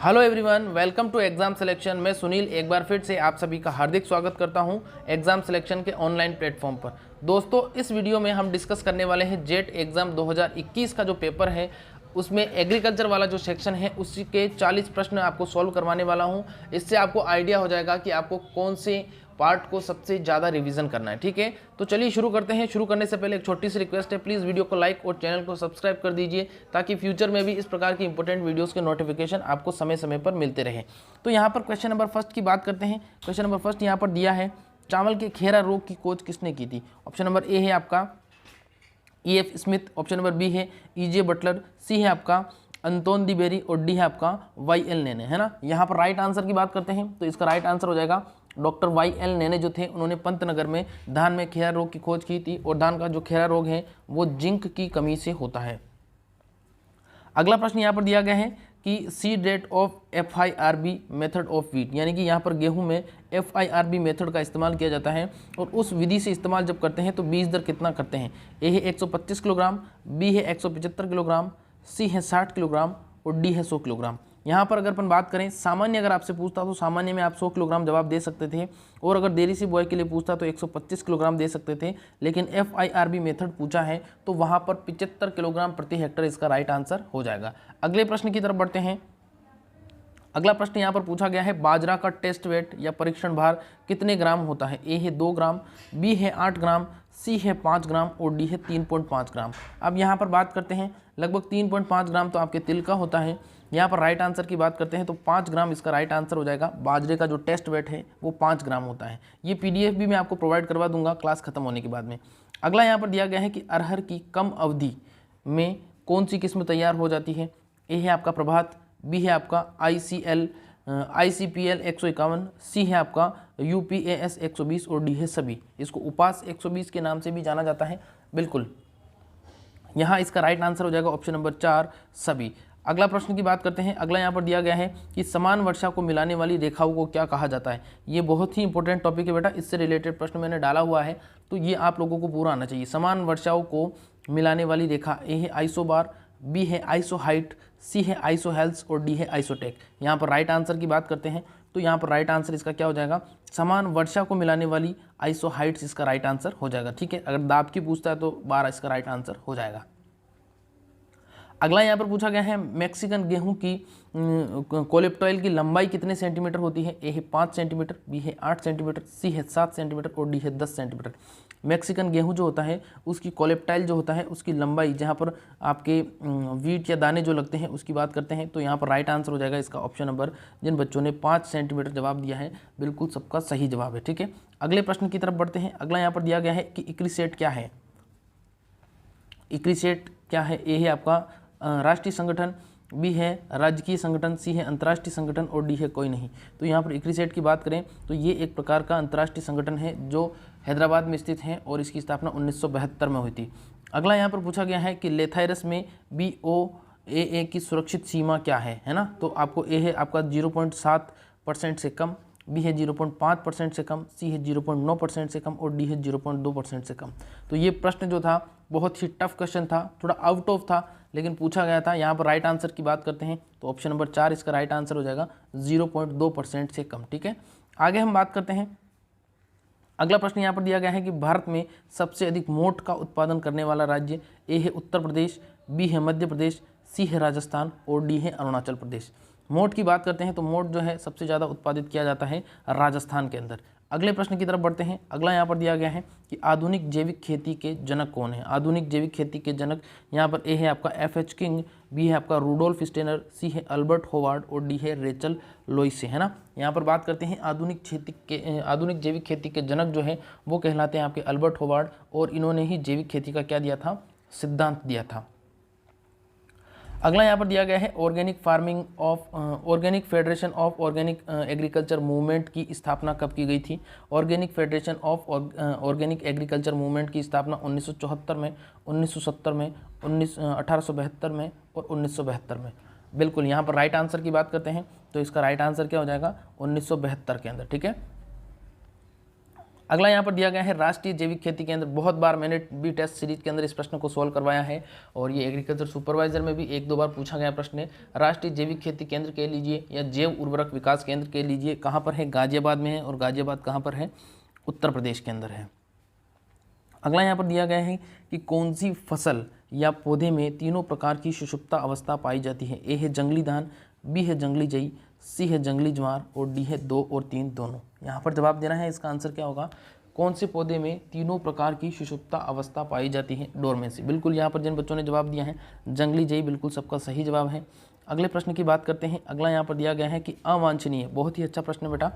Hello everyone, welcome to exam selection. मैं सुनील एक बार फिर से आप सभी का हार्दिक स्वागत करता हूं एग्जाम सिलेक्शन के ऑनलाइन प्लेटफॉर्म पर। दोस्तों, इस वीडियो में हम डिस्कस करने वाले हैं जेट एग्ज़ाम 2021 का जो पेपर है उसमें एग्रीकल्चर वाला जो सेक्शन है उसी के 40 प्रश्न आपको सॉल्व करवाने वाला हूं। इससे आपको आइडिया हो जाएगा कि आपको कौन से पार्ट को सबसे ज़्यादा रिवीजन करना है। ठीक है, तो चलिए शुरू करते हैं। शुरू करने से पहले एक छोटी सी रिक्वेस्ट है, प्लीज़ वीडियो को लाइक और चैनल को सब्सक्राइब कर दीजिए ताकि फ्यूचर में भी इस प्रकार की इंपॉर्टेंट वीडियोस के नोटिफिकेशन आपको समय समय पर मिलते रहे। तो यहाँ पर क्वेश्चन नंबर फर्स्ट की बात करते हैं। क्वेश्चन नंबर फर्स्ट यहाँ पर दिया है, चावल के खेरा रोग की खोज किसने की थी? ऑप्शन नंबर ए है आपका E.F. Smith, option number B है E.J. बटलर, सी है आपका अंतोन दी बेरी और डी है आपका Y.L. नेने, है ना। यहाँ पर राइट आंसर की बात करते हैं तो इसका राइट आंसर हो जाएगा डॉक्टर Y.L. नेने जो थे उन्होंने पंतनगर में धान में खेरा रोग की खोज की थी और धान का जो खेरा रोग है वो जिंक की कमी से होता है। अगला प्रश्न यहाँ पर दिया गया है कि seed rate of FIRB method of wheat, यानी कि यहाँ पर गेहूं में FIRB मेथड का इस्तेमाल किया जाता है और उस विधि से इस्तेमाल जब करते हैं तो बीज दर कितना करते हैं? ए है 125 किलोग्राम, बी है 175 किलोग्राम, सी है 60 किलोग्राम और डी है 100 किलोग्राम। यहाँ पर अगर अपन बात करें सामान्य, अगर आपसे पूछता तो सामान्य में आप 100 किलोग्राम जवाब दे सकते थे और अगर देरी सी बॉय के लिए पूछता तो 125 किलोग्राम दे सकते थे, लेकिन FIRB मेथड पूछा है तो वहाँ पर 75 किलोग्राम प्रति हेक्टर इसका राइट आंसर हो जाएगा। अगले प्रश्न की तरफ बढ़ते हैं। अगला प्रश्न यहाँ पर पूछा गया है, बाजरा का टेस्ट वेट या परीक्षण भार कितने ग्राम होता है? ए है 2 ग्राम, बी है 8 ग्राम, सी है 5 ग्राम और डी है 3.5 ग्राम। अब यहाँ पर बात करते हैं, लगभग 3.5 ग्राम तो आपके तिल का होता है। यहाँ पर राइट आंसर की बात करते हैं तो 5 ग्राम इसका राइट आंसर हो जाएगा। बाजरे का जो टेस्ट वेट है वो 5 ग्राम होता है। ये PDF भी मैं आपको प्रोवाइड करवा दूंगा क्लास खत्म होने के बाद में। अगला यहाँ पर दिया गया है कि अरहर की कम अवधि में कौन सी किस्म तैयार हो जाती है? ए है आपका प्रभात, बी है आपका ICPL 151, सी है आपका UPAS 120 और डी है सभी। इसको उपास 120 के नाम से भी जाना जाता है। बिल्कुल, यहाँ इसका राइट आंसर हो जाएगा ऑप्शन नंबर 4 सभी। अगला प्रश्न की बात करते हैं। अगला यहाँ पर दिया गया है कि समान वर्षा को मिलाने वाली रेखाओं को क्या कहा जाता है? ये बहुत ही इंपॉर्टेंट टॉपिक है बेटा, इससे रिलेटेड प्रश्न मैंने डाला हुआ है तो ये आप लोगों को पूरा आना चाहिए। समान वर्षाओं को मिलाने वाली रेखा, ए है आइसोबार, बी है आइसोहाइट, सी है आइसोहेल्स और डी है आइसोटेक। यहाँ पर राइट आंसर की बात करते हैं तो यहाँ पर राइट आंसर इसका क्या हो जाएगा? समान वर्षा को मिलाने वाली आइसोहाइट्स इसका राइट आंसर हो जाएगा। ठीक है, अगर दाब की पूछता है तो 12 इसका राइट आंसर हो जाएगा। अगला यहाँ पर पूछा गया है, मैक्सिकन गेहूं की कोलेप्टॉइल की लंबाई कितने सेंटीमीटर होती है? ए है 5 सेंटीमीटर, बी है 8 सेंटीमीटर, सी है 7 सेंटीमीटर और डी है 10 सेंटीमीटर। मैक्सिकन गेहूं जो होता है उसकी कोलेप्टाइल जो होता है उसकी लंबाई, जहाँ पर आपके वीट या दाने जो लगते हैं उसकी बात करते हैं तो यहाँ पर राइट आंसर हो जाएगा इसका ऑप्शन नंबर, जिन बच्चों ने 5 सेंटीमीटर जवाब दिया है बिल्कुल सबका सही जवाब है। ठीक है, अगले प्रश्न की तरफ बढ़ते हैं। अगला यहाँ पर दिया गया है कि इक्रीसेट क्या है? इक्रीसेट क्या है? ए है आपका राष्ट्रीय संगठन, बी है राजकीय संगठन, सी है अंतर्राष्ट्रीय संगठन और डी है कोई नहीं। तो यहाँ पर इक्रीसेट की बात करें तो ये एक प्रकार का अंतर्राष्ट्रीय संगठन है जो हैदराबाद में स्थित है और इसकी स्थापना 1972 में हुई थी। अगला यहाँ पर पूछा गया है कि लेथाइरस में BOAA की सुरक्षित सीमा क्या है ना। तो आपको ए है आपका 0.7% से कम, बी है 0.5% से कम, सी है 0.9% से कम और डी है 0.2% से कम। तो ये प्रश्न जो था बहुत ही टफ क्वेश्चन था, थोड़ा आउट ऑफ था लेकिन पूछा गया था। यहाँ पर राइट आंसर की बात करते हैं तो ऑप्शन नंबर 4 इसका राइट आंसर हो जाएगा 0.2% से कम। ठीक है, आगे हम बात करते हैं। अगला प्रश्न यहाँ पर दिया गया है कि भारत में सबसे अधिक मोठ का उत्पादन करने वाला राज्य, ए है उत्तर प्रदेश, बी है मध्य प्रदेश, सी है राजस्थान और डी है अरुणाचल प्रदेश। मोठ की बात करते हैं तो मोठ जो है सबसे ज़्यादा उत्पादित किया जाता है राजस्थान के अंदर। अगले प्रश्न की तरफ बढ़ते हैं। अगला यहाँ पर दिया गया है कि आधुनिक जैविक खेती के जनक कौन है? आधुनिक जैविक खेती के जनक यहाँ पर ए है आपका FH किंग, बी है आपका रूडोल्फ स्टेनर, सी है अल्बर्ट होवार्ड और डी है रेचल लोइसे, है ना। यहाँ पर बात करते हैं आधुनिक जैविक खेती के जनक जो है वो कहलाते हैं आपके अल्बर्ट होवार्ड और इन्होंने ही जैविक खेती का क्या दिया था? सिद्धांत दिया था। अगला यहाँ पर दिया गया है organic federation of organic agriculture movement की स्थापना कब की गई थी? Organic federation of organic agriculture movement की स्थापना 1974 में, 1970 में, 1872 में और 1972 में। बिल्कुल, यहाँ पर राइट आंसर की बात करते हैं तो इसका राइट आंसर क्या हो जाएगा? 1972 के अंदर। ठीक है, अगला यहाँ पर दिया गया है राष्ट्रीय जैविक खेती केंद्र। बहुत बार मैंने बी टेस्ट सीरीज के अंदर इस प्रश्न को सॉल्व करवाया है और ये एग्रीकल्चर सुपरवाइजर में भी 1-2 बार पूछा गया प्रश्न है। राष्ट्रीय जैविक खेती केंद्र कह लीजिए या जैव उर्वरक विकास केंद्र कह लीजिए, कहाँ पर है? गाजियाबाद में है। और गाजियाबाद कहाँ पर है? उत्तर प्रदेश के अंदर है। अगला यहाँ पर दिया गया है कि कौन सी फसल या पौधे में तीनों प्रकार की सुषुप्ता अवस्था पाई जाती है? ए है जंगली धान, बी है जंगली जई, सी है जंगली ज्वार और डी है 2 और 3 दोनों। यहाँ पर जवाब देना है, इसका आंसर क्या होगा? कौन से पौधे में तीनों प्रकार की सुषुप्ता अवस्था पाई जाती है? डोरमेंसी। बिल्कुल यहाँ पर जिन बच्चों ने जवाब दिया है जंगली जई, बिल्कुल सबका सही जवाब है। अगले प्रश्न की बात करते हैं। अगला यहाँ पर दिया गया है कि अवांछनीय, बहुत ही अच्छा प्रश्न बेटा,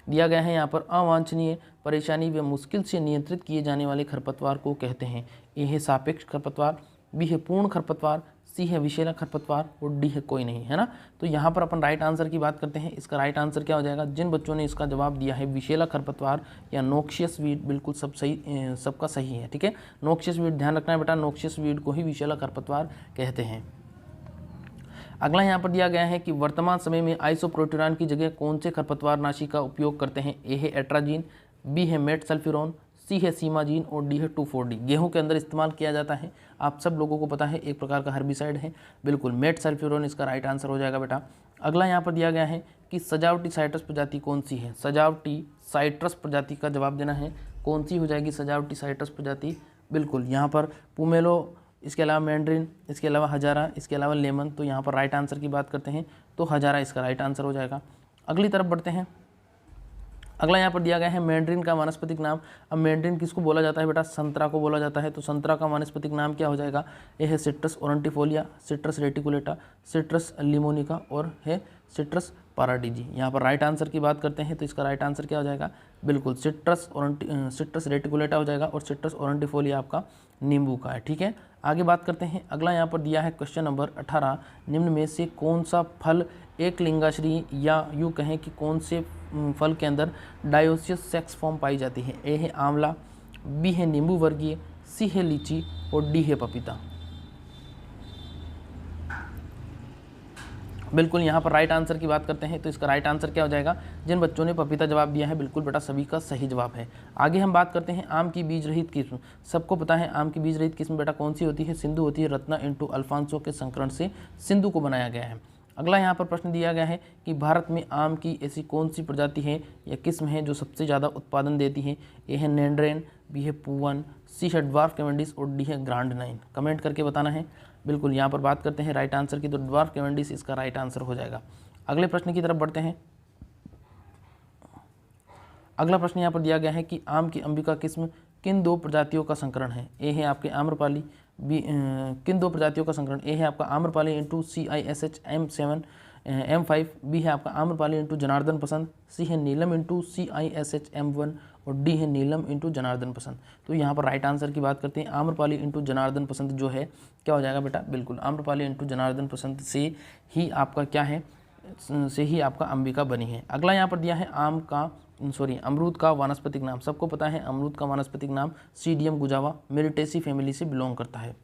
दिया गया है यहाँ पर अवांछनीय, परेशानी व मुश्किल से नियंत्रित किए जाने वाले खरपतवार को कहते हैं? ए है सापेक्ष खरपतवार, बी है पूर्ण खरपतवार, सी है विषैला खरपतवार और डी है कोई नहीं, है ना। तो यहाँ पर अपन राइट आंसर की बात करते हैं। इसका राइट आंसर क्या हो जाएगा? जिन बच्चों ने इसका जवाब दिया है विषैला खरपतवार या नोक्शियस वीड, बिल्कुल सबका सही है, ठीक है। नोक्शियस वीड ध्यान रखना है बेटा, नोक्शियस वीड को ही विषैला खरपतवार कहते हैं। अगला यहाँ पर दिया गया है कि वर्तमान समय में आइसोप्रोट्यूरान की जगह कौन से खरपतवार नाशी का उपयोग करते हैं? ए है एट्राजीन, बी है मेट सल्फ्यूरोन, सी है सीमाजीन और डी है 2,4-D। गेहूं के अंदर इस्तेमाल किया जाता है, आप सब लोगों को पता है, एक प्रकार का हर्बिसाइड है। बिल्कुल मेट सल्फ्यूरोन इसका राइट आंसर हो जाएगा बेटा। अगला यहाँ पर दिया गया है कि सजावटी साइट्रस प्रजाति कौन सी है? सजावटी साइट्रस प्रजाति का जवाब देना है। कौन सी हो जाएगी सजावटी साइट्रस प्रजाति? बिल्कुल यहाँ पर पुमेलो, इसके अलावा मैंड्रिन, इसके अलावा हजारा, इसके अलावा लेमन। तो यहाँ पर राइट आंसर की बात करते हैं तो हजारा इसका राइट आंसर हो जाएगा। अगली तरफ बढ़ते हैं। अगला यहाँ पर दिया गया है मैंड्रिन का वानस्पतिक नाम। अब मैंड्रिन किसको बोला जाता है बेटा? संतरा को बोला जाता है। तो संतरा का वानस्पतिक नाम क्या हो जाएगा? ये है सिट्रस ओरंटिफोलिया, सिट्रस रेटिकुलेटा, सिट्रस लिमोनिका और है सिट्रस पाराडीजी। यहाँ पर राइट आंसर की बात करते हैं तो इसका राइट आंसर क्या हो जाएगा? बिल्कुल सिट्रस रेटिकुलेटा हो जाएगा और सिट्रस ओरंटिफोलिया आपका नींबू का है, ठीक है। आगे बात करते हैं। अगला यहाँ पर दिया है क्वेश्चन नंबर 18, निम्न में से कौन सा फल एक लिंगाश्री या यूँ कहें कि कौन से फल के अंदर डायोसियस सेक्स फॉर्म पाई जाती है? ए है आंवला, बी है नींबू वर्गीय, सी है लीची और डी है पपीता। बिल्कुल यहाँ पर राइट आंसर की बात करते हैं तो इसका राइट आंसर क्या हो जाएगा? जिन बच्चों ने पपीता जवाब दिया है बिल्कुल बेटा सभी का सही जवाब है। आगे हम बात करते हैं आम की बीज रहित किस्म। सबको पता है आम की बीज रहित किस्म बेटा कौन सी होती है? सिंधु होती है। रत्ना इंटू अल्फांसो के संकरण से सिंधु को बनाया गया है। अगला यहाँ पर प्रश्न दिया गया है कि भारत में आम की ऐसी कौन सी प्रजाति है या किस्म है जो सबसे ज़्यादा उत्पादन देती है? ए है नैंड्रेन, बी है पूवन, सी है ड्वार्फ कैवेंडिश और डी है ग्रांड 9। कमेंट करके बताना है। बिल्कुल यहाँ पर बात करते हैं राइट आंसर की तो ड्वार्फ कैवेंडिश इसका राइट आंसर हो जाएगा। अगले प्रश्न की तरफ बढ़ते हैं। अगला प्रश्न यहाँ पर दिया गया है कि आम की अंबिका किस्म किन 2 प्रजातियों का संकरण है? ए है आपके आम्रपाली, बी किन 2 प्रजातियों का संकरण? ए है आपका Amrapali into CISH M7 M5, B है आपका आम्रपाली इंटू जनार्दन पसंद, सी है नीलम इंटू CISH M1 और डी है नीलम इंटू जनार्दन पसंद। तो यहाँ पर राइट आंसर की बात करते हैं। आम्रपाली इंटू जनार्दन पसंद जो है क्या हो जाएगा बेटा? बिल्कुल आम्रपाली इंटू जनार्दन पसंद से ही आपका क्या है, से ही आपका अंबिका बनी है। अगला यहाँ पर दिया है अमरूद का वानस्पतिक नाम। सबको पता है अमरूद का वानस्पतिक नाम सीडियम गुजावा मिलिटेसी फैमिली से बिलोंग करता है।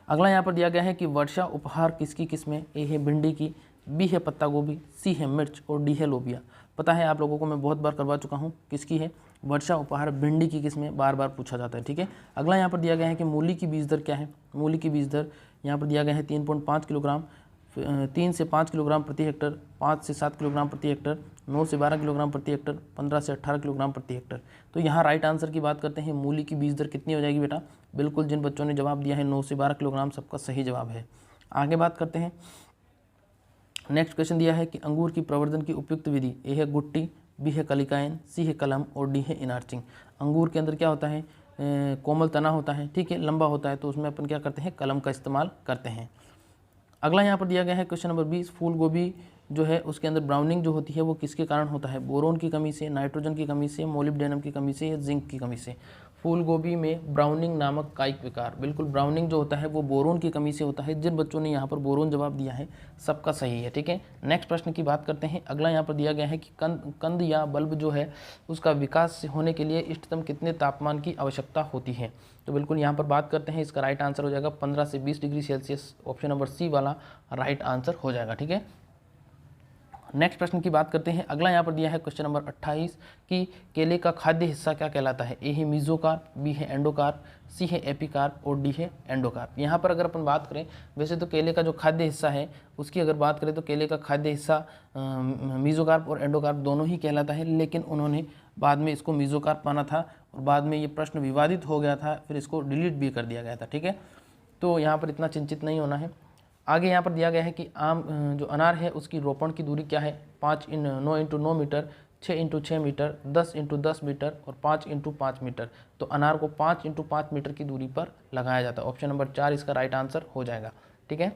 अगला यहाँ पर दिया गया है कि वर्षा उपहार किसकी किस्म है? ए है भिंडी की, बी है पत्ता गोभी, सी है मिर्च और डी है लोबिया। पता है आप लोगों को मैं बहुत बार करवा चुका हूँ किसकी है? वर्षा उपहार भिंडी की किस्म है, बार बार पूछा जाता है, ठीक है। अगला यहाँ पर दिया गया है कि मूली की बीज दर क्या है? मूली की बीज दर यहाँ पर दिया गया है 3.5 किलोग्राम, 3 से 5 किलोग्राम प्रति हेक्टर, 5 से 7 किलोग्राम प्रति हेक्टर, 9 से 12 किलोग्राम प्रति हेक्टर, 15 से 18 किलोग्राम प्रति हेक्टर। तो यहाँ राइट आंसर की बात करते हैं। मूली की बीज दर कितनी हो जाएगी बेटा? बिल्कुल जिन बच्चों ने जवाब दिया है 9 से 12 किलोग्राम सबका सही जवाब है। आगे बात करते हैं। नेक्स्ट क्वेश्चन दिया है कि अंगूर की प्रवर्धन की उपयुक्त विधि। ए है गुट्टी, बी है कलिकायन, सी है कलम और डी है इनार्चिंग। अंगूर के अंदर क्या होता है? कोमल तना होता है, ठीक है, लंबा होता है, तो उसमें अपन क्या करते हैं? कलम का इस्तेमाल करते हैं। अगला यहाँ पर दिया गया है क्वेश्चन नंबर 20, फूल गोभी जो है उसके अंदर ब्राउनिंग जो होती है वो किसके कारण होता है? बोरोन की कमी से, नाइट्रोजन की कमी से, मोलिब्डेनम की कमी से या जिंक की कमी से? फूल गोभी में ब्राउनिंग नामक कायिक विकार, बिल्कुल ब्राउनिंग जो होता है वो बोरोन की कमी से होता है। जिन बच्चों ने यहाँ पर बोरोन जवाब दिया है सबका सही है, ठीक है। नेक्स्ट प्रश्न की बात करते हैं। अगला यहाँ पर दिया गया है कि कंद या बल्ब जो है उसका विकास होने के लिए इष्टतम कितने तापमान की आवश्यकता होती है? तो बिल्कुल यहाँ पर बात करते हैं, इसका राइट आंसर हो जाएगा 15 से 20 degree Celsius. Option number C वाला राइट आंसर हो जाएगा, ठीक है। नेक्स्ट प्रश्न की बात करते हैं। अगला यहाँ पर दिया है क्वेश्चन नंबर 28 कि केले का खाद्य हिस्सा क्या कहलाता है। ए है मीजोकार्प, बी है एंडोकार्प, सी है एपिकार्प और डी है एंडोकार्प। यहाँ पर अगर अपन बात करें, वैसे तो केले का जो खाद्य हिस्सा है उसकी अगर बात करें तो केले का खाद्य हिस्सा मीजोकार्प और एंडोकार्प दोनों ही कहलाता है, लेकिन उन्होंने बाद में इसको मीजोकार्प माना था और बाद में ये प्रश्न विवादित हो गया था, फिर इसको डिलीट भी कर दिया गया था। ठीक है, तो यहाँ पर इतना चिंतित नहीं होना है। आगे यहाँ पर दिया गया है कि आम जो अनार है उसकी रोपण की दूरी क्या है। 9 × 9 मीटर, 6 × 6 मीटर, 10 × 10 मीटर और 5 × 5 मीटर। तो अनार को 5 × 5 मीटर की दूरी पर लगाया जाता है। ऑप्शन नंबर 4 इसका राइट आंसर हो जाएगा। ठीक है,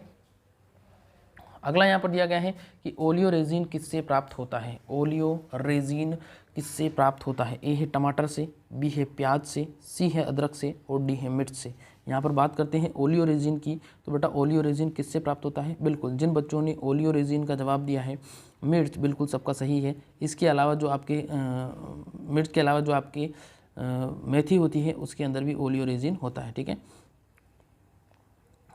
अगला यहाँ पर दिया गया है कि ओलियो रेजिन किससे प्राप्त होता है। ओलियो रेजिन किससे प्राप्त होता है। ए है टमाटर से, बी है प्याज से, सी है अदरक से और डी है मिर्च से। यहाँ पर बात करते हैं ओलियो रेजिन की, तो बेटा ओलियो रेजिन किससे प्राप्त होता है। बिल्कुल जिन बच्चों ने ओलियो रेजिन का जवाब दिया है मिर्च, बिल्कुल सबका सही है। इसके अलावा जो आपके मिर्च के अलावा जो आपकी मेथी होती है उसके अंदर भी ओलियो रेजिन होता है। ठीक है,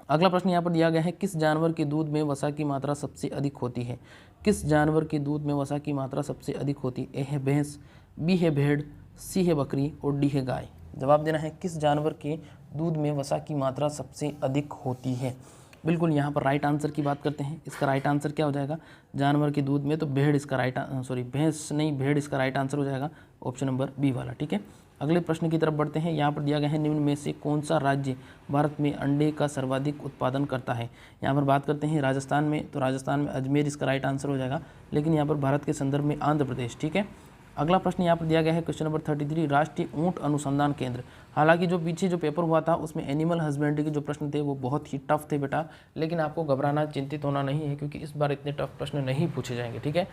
अगला प्रश्न यहाँ पर दिया गया है किस जानवर के दूध में वसा की मात्रा सबसे अधिक होती है। किस जानवर के दूध में वसा की मात्रा सबसे अधिक होती है। ए है भैंस, बी है भेड़, सी है बकरी और डी है गाय। जवाब देना है किस जानवर के दूध में वसा की मात्रा सबसे अधिक होती है। बिल्कुल यहाँ पर राइट आंसर की बात करते हैं। इसका राइट आंसर क्या हो जाएगा जानवर के दूध में, तो भेड़ इसका भैंस नहीं, भेड़ इसका राइट आंसर हो जाएगा, ऑप्शन नंबर बी वाला। ठीक है, अगले प्रश्न की तरफ बढ़ते हैं। यहाँ पर दिया गया है निम्न में से कौन सा राज्य भारत में अंडे का सर्वाधिक उत्पादन करता है। यहाँ पर बात करते हैं राजस्थान में, तो राजस्थान में अजमेर इसका राइट आंसर हो जाएगा, लेकिन यहाँ पर भारत के संदर्भ में आंध्र प्रदेश। ठीक है, अगला प्रश्न यहाँ पर दिया गया है क्वेश्चन नंबर 33 राष्ट्रीय ऊंट अनुसंधान केंद्र। हालांकि जो पीछे जो पेपर हुआ था उसमें एनिमल हस्बेंड्री के जो प्रश्न थे वो बहुत ही टफ थे बेटा, लेकिन आपको घबराना चिंतित होना नहीं है क्योंकि इस बार इतने टफ प्रश्न नहीं पूछे जाएंगे। ठीक है,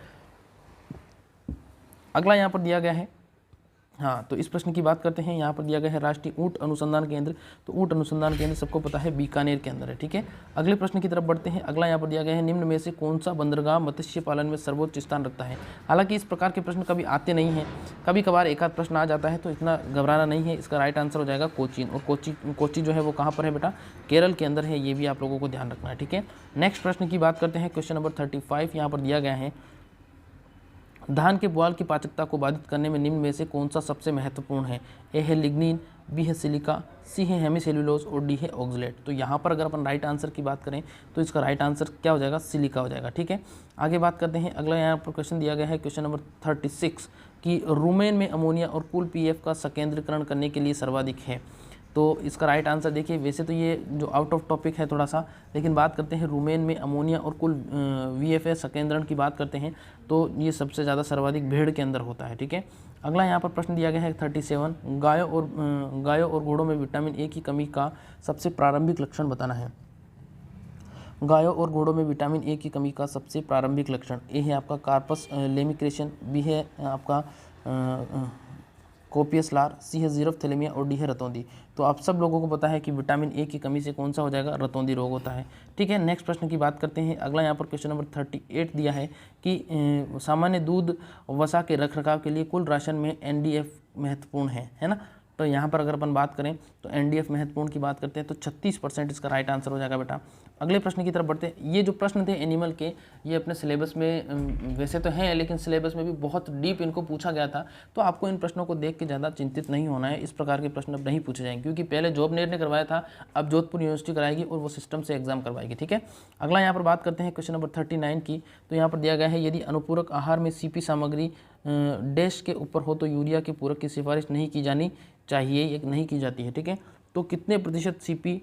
अगला यहाँ पर दिया गया है, हाँ तो इस प्रश्न की बात करते हैं। यहाँ पर दिया गया है राष्ट्रीय ऊंट अनुसंधान केंद्र, तो ऊंट अनुसंधान केंद्र सबको पता है बीकानेर के अंदर है। ठीक है, अगले प्रश्न की तरफ बढ़ते हैं। अगला यहाँ पर दिया गया है निम्न में से कौन सा बंदरगाह मत्स्य पालन में सर्वोच्च स्थान रखता है। हालांकि इस प्रकार के प्रश्न कभी आते नहीं हैं, कभी कभार एक आध प्रश्न आ जाता है, तो इतना घबराना नहीं है। इसका राइट आंसर हो जाएगा कोचीन, और कोची जो है वो कहाँ पर है बेटा, केरल के अंदर है, ये भी आप लोगों को ध्यान रखना है। ठीक है, नेक्स्ट प्रश्न की बात करते हैं। क्वेश्चन नंबर 35 यहाँ पर दिया गया है धान के पुआल की पाचकता को बाधित करने में निम्न में से कौन सा सबसे महत्वपूर्ण है। ए है लिग्निन, बी है सिलिका, सी है हेमीसेल्यूलोज और डी है ऑक्सलेट। तो यहाँ पर अगर अपन राइट आंसर की बात करें तो इसका राइट आंसर क्या हो जाएगा, सिलिका हो जाएगा। ठीक है, आगे बात करते हैं। अगला यहाँ पर क्वेश्चन दिया गया है क्वेश्चन नंबर 36 कि रूमेन में अमोनिया और कुल पीएफ का संकेंद्रीकरण करने के लिए सर्वाधिक है। तो इसका राइट आंसर देखिए, वैसे तो ये जो आउट ऑफ टॉपिक है थोड़ा सा, लेकिन बात करते हैं रूमेन में अमोनिया और कुल वीएफए संकेंद्रण की बात करते हैं तो ये सबसे ज़्यादा सर्वाधिक भेड़ के अंदर होता है। ठीक है, अगला यहाँ पर प्रश्न दिया गया है 37 गायों और घोड़ों में विटामिन ए की कमी का सबसे प्रारंभिक लक्षण बताना है। गायों और घोड़ों में विटामिन ए की कमी का सबसे प्रारंभिक लक्षण, ए है आपका कार्पस लेमिक्रेशन, बी है आपका कोपियस लार, सी है जीरोफ्थैलेमिया और डी है रतौंधी। तो आप सब लोगों को पता है कि विटामिन ए की कमी से कौन सा हो जाएगा, रतौंधी रोग होता है। ठीक है, नेक्स्ट प्रश्न की बात करते हैं। अगला यहाँ पर क्वेश्चन नंबर 38 दिया है कि सामान्य दूध वसा के रखरखाव के लिए कुल राशन में एनडीएफ महत्वपूर्ण है ना। तो यहाँ पर अगर अपन बात करें तो एनडीएफ महत्वपूर्ण की बात करते हैं तो 36% इसका राइट आंसर हो जाएगा बेटा। अगले प्रश्न की तरफ बढ़ते हैं। ये जो प्रश्न थे एनिमल के, ये अपने सिलेबस में वैसे तो हैं, लेकिन सिलेबस में भी बहुत डीप इनको पूछा गया था, तो आपको इन प्रश्नों को देख के ज़्यादा चिंतित नहीं होना है। इस प्रकार के प्रश्न अब नहीं पूछे जाएंगे क्योंकि पहले जॉबनेट ने करवाया था, अब जोधपुर यूनिवर्सिटी कराएगी और वो सिस्टम से एग्जाम करवाएगी। ठीक है, अगला यहाँ पर बात करते हैं क्वेश्चन नंबर 39 की। तो यहाँ पर दिया गया है यदि अनुपूरक आहार में सीपी सामग्री डैश के ऊपर हो तो यूरिया के पूरक की सिफारिश नहीं की जानी चाहिए, एक नहीं की जाती है। ठीक है, तो कितने प्रतिशत सीपी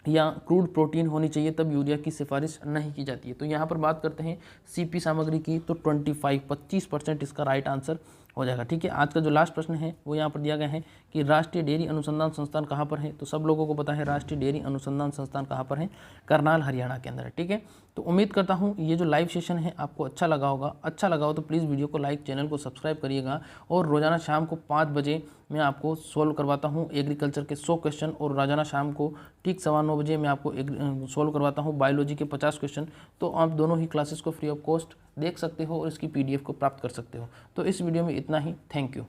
या क्रूड प्रोटीन होनी चाहिए तब यूरिया की सिफारिश नहीं की जाती है। तो यहाँ पर बात करते हैं सीपी सामग्री की, तो 25% इसका राइट आंसर हो जाएगा। ठीक है, आज का जो लास्ट प्रश्न है वो यहाँ पर दिया गया है कि राष्ट्रीय डेयरी अनुसंधान संस्थान कहाँ पर है। तो सब लोगों को पता है राष्ट्रीय डेयरी अनुसंधान संस्थान कहाँ पर है, करनाल हरियाणा के अंदर है। ठीक है, तो उम्मीद करता हूँ ये जो लाइव सेशन है आपको अच्छा लगा होगा। अच्छा लगा हो तो प्लीज़ वीडियो को लाइक, चैनल को सब्सक्राइब करिएगा। और रोजाना शाम को 5 बजे मैं आपको सोल्व करवाता हूँ एग्रीकल्चर के 100 क्वेश्चन, और रोजाना शाम को ठीक 9:15 बजे मैं आपको सोल्व करवाता हूँ बायोलॉजी के 50 क्वेश्चन। तो आप दोनों ही क्लासेस को फ्री ऑफ कॉस्ट देख सकते हो और इसकी PDF को प्राप्त कर सकते हो। तो इस वीडियो में इतना ही। Thank you.